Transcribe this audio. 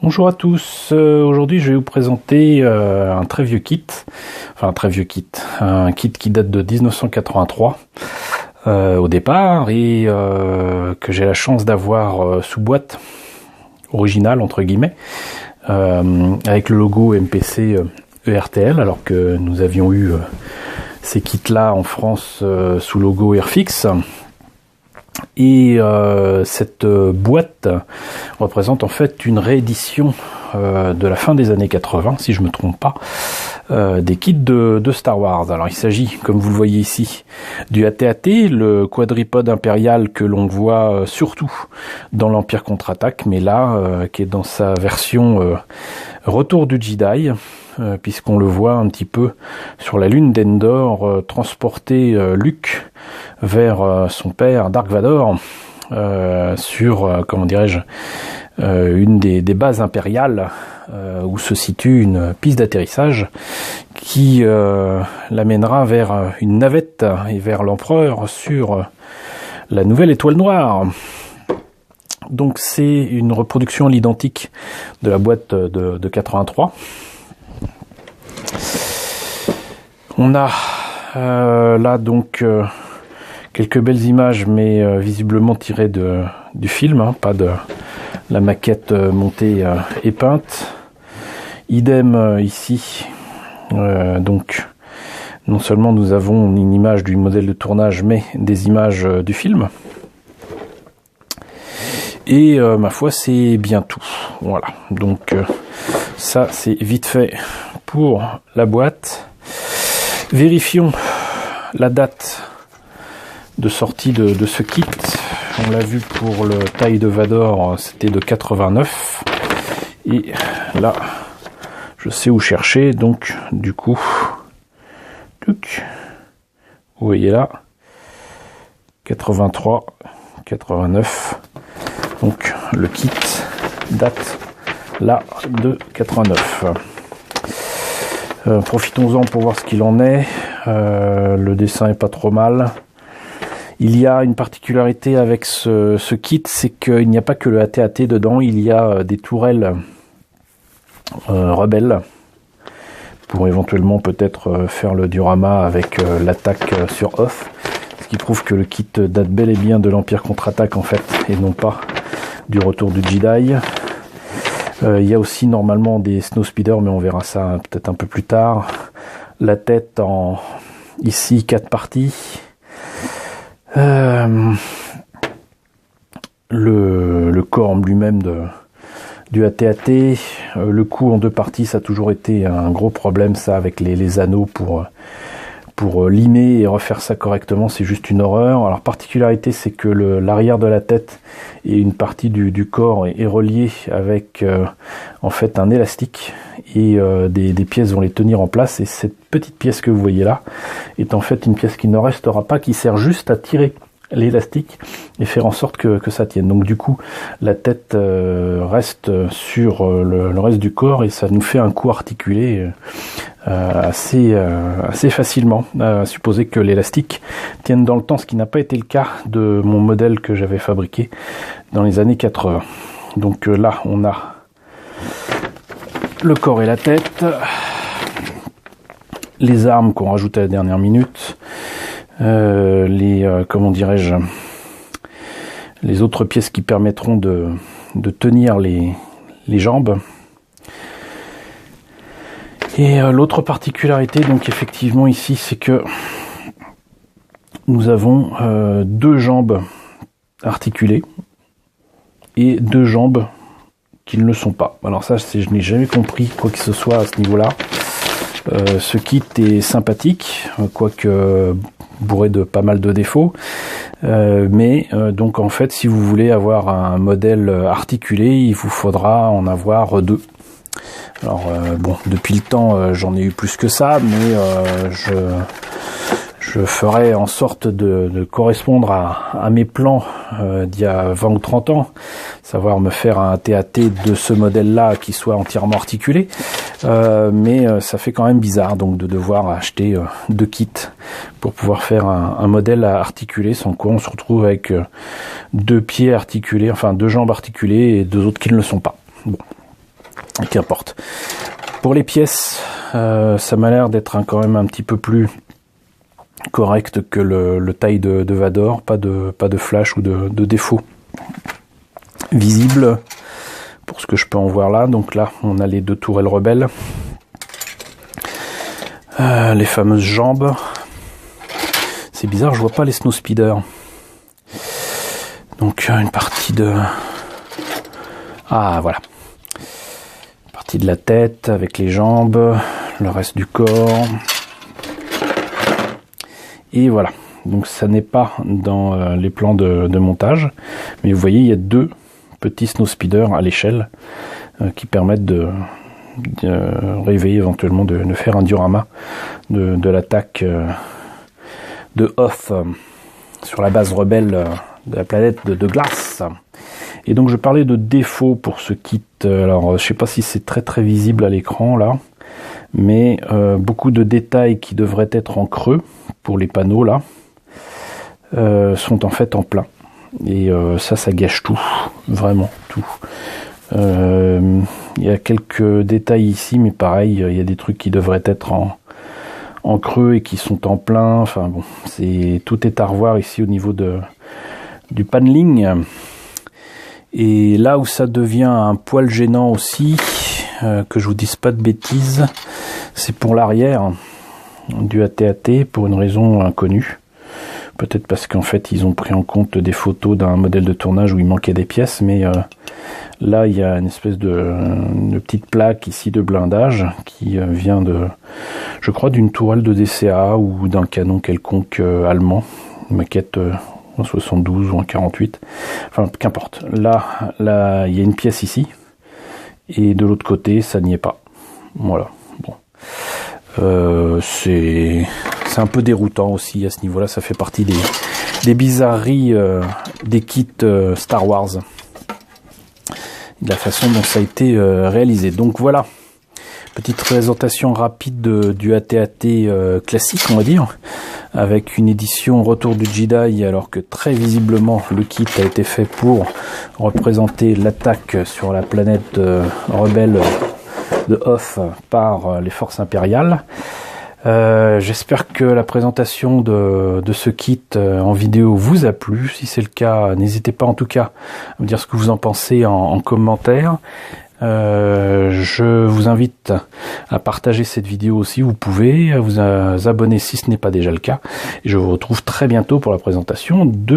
Bonjour à tous, aujourd'hui je vais vous présenter un très vieux kit, un kit qui date de 1983 au départ et que j'ai la chance d'avoir sous boîte originale entre guillemets, avec le logo MPC ERTL, alors que nous avions eu ces kits là en France sous logo Airfix. Et cette boîte représente en fait une réédition de la fin des années 80, si je me trompe pas, des kits de Star Wars. Alors il s'agit, comme vous le voyez ici, du AT-AT, le quadripode impérial que l'on voit surtout dans l'Empire contre-attaque, mais là, qui est dans sa version Retour du Jedi, puisqu'on le voit un petit peu sur la lune d'Endor transporter Luke vers son père Dark Vador sur, comment dirais-je, une des bases impériales où se situe une piste d'atterrissage qui l'amènera vers une navette et vers l'empereur sur la nouvelle étoile noire. Donc c'est une reproduction à l'identique de la boîte de 83. On a là donc quelques belles images, mais visiblement tirées du film, pas de la maquette montée et peinte. Idem ici, donc non seulement nous avons une image du modèle de tournage, mais des images du film. Et ma foi, c'est bien tout. Voilà, donc ça c'est vite fait pour la boîte. Vérifions la date de sortie de ce kit. On l'a vu pour le taille de Vador, c'était de 89. Et là, je sais où chercher, donc du coup, vous voyez là, 83, 89. Donc le kit date là de 89. Profitons-en pour voir ce qu'il en est. Le dessin est pas trop mal. Il y a une particularité avec ce kit, c'est qu'il n'y a pas que le AT-AT dedans, il y a des tourelles rebelles pour éventuellement peut-être faire le diorama avec l'attaque sur off, ce qui prouve que le kit date bel et bien de l'Empire contre-attaque en fait, et non pas du Retour du Jedi. Il y a aussi normalement des Snowspeeder, mais on verra ça peut-être un peu plus tard. La tête en ici 4 parties. Le corps lui-même du AT-AT. Le coup en 2 parties, ça a toujours été un gros problème, ça, avec les anneaux pour limer et refaire ça correctement, c'est juste une horreur. Alors particularité, c'est que l'arrière de la tête et une partie du corps est relié avec en fait un élastique, et des pièces vont les tenir en place, et cette petite pièce que vous voyez là est en fait une pièce qui ne restera pas, qui sert juste à tirer l'élastique et faire en sorte que ça tienne. Donc du coup la tête reste sur le reste du corps, et ça nous fait un coup articulé assez facilement, à supposer que l'élastique tienne dans le temps, ce qui n'a pas été le cas de mon modèle que j'avais fabriqué dans les années 80. Donc là on a le corps et la tête, les armes qu'on rajoute à la dernière minute, comment dirais-je, les autres pièces qui permettront de tenir les jambes. Et l'autre particularité, donc effectivement ici, c'est que nous avons 2 jambes articulées et 2 jambes qui ne le sont pas. Alors ça, je n'ai jamais compris quoi que ce soit à ce niveau-là. Ce kit est sympathique, quoique bourré de pas mal de défauts, mais donc en fait, si vous voulez avoir un modèle articulé, il vous faudra en avoir 2. Alors bon, depuis le temps, j'en ai eu plus que ça, mais je ferai en sorte de correspondre à mes plans d'il y a 20 ou 30 ans, savoir me faire un AT-AT de ce modèle-là qui soit entièrement articulé, mais ça fait quand même bizarre donc de devoir acheter 2 kits pour pouvoir faire un modèle à articuler, sans quoi on se retrouve avec 2 pieds articulés, enfin 2 jambes articulées et 2 autres qui ne le sont pas. Bon. Qu'importe. Pour les pièces, ça m'a l'air d'être quand même un petit peu plus correct que le taille de Vador, pas de flash ou de défaut visible pour ce que je peux en voir là. Donc là, on a les 2 tourelles rebelles, les fameuses jambes. C'est bizarre, je vois pas les Snowspeeder. Donc une partie de... Ah voilà. Une partie de la tête avec les jambes, le reste du corps. Et voilà. Donc ça n'est pas dans les plans de montage. Mais vous voyez, il y a 2 petits Snowspeeder à l'échelle qui permettent de rêver éventuellement de faire un diorama de l'attaque de Hoth sur la base rebelle de la planète de glace. Et donc je parlais de défauts pour ce kit. Alors je sais pas si c'est très visible à l'écran là, mais beaucoup de détails qui devraient être en creux pour les panneaux là sont en fait en plein. Et ça gâche tout, vraiment tout. Il y a quelques détails ici, mais pareil, il y a des trucs qui devraient être en creux et qui sont en plein. Enfin bon, tout est à revoir ici au niveau du paneling. Et là où ça devient un poil gênant aussi, que je vous dise pas de bêtises, c'est pour l'arrière du AT-AT pour une raison inconnue. Peut-être parce qu'en fait ils ont pris en compte des photos d'un modèle de tournage où il manquait des pièces, mais là il y a une espèce de petite plaque ici de blindage qui vient je crois d'une tourelle de DCA ou d'un canon quelconque allemand, une maquette en 72 ou en 48, enfin qu'importe. Là il y a une pièce ici et de l'autre côté ça n'y est pas. Voilà, bon. C'est un peu déroutant aussi à ce niveau-là, ça fait partie des bizarreries des kits Star Wars, de la façon dont ça a été réalisé. Donc voilà, petite présentation rapide du AT-AT classique, on va dire, avec une édition Retour du Jedi, alors que très visiblement le kit a été fait pour représenter l'attaque sur la planète rebelle de Hoth par les forces impériales. J'espère que la présentation de ce kit en vidéo vous a plu. Si c'est le cas, n'hésitez pas en tout cas à me dire ce que vous en pensez en commentaire. Je vous invite à partager cette vidéo si vous pouvez, à vous abonner si ce n'est pas déjà le cas. Et je vous retrouve très bientôt pour la présentation de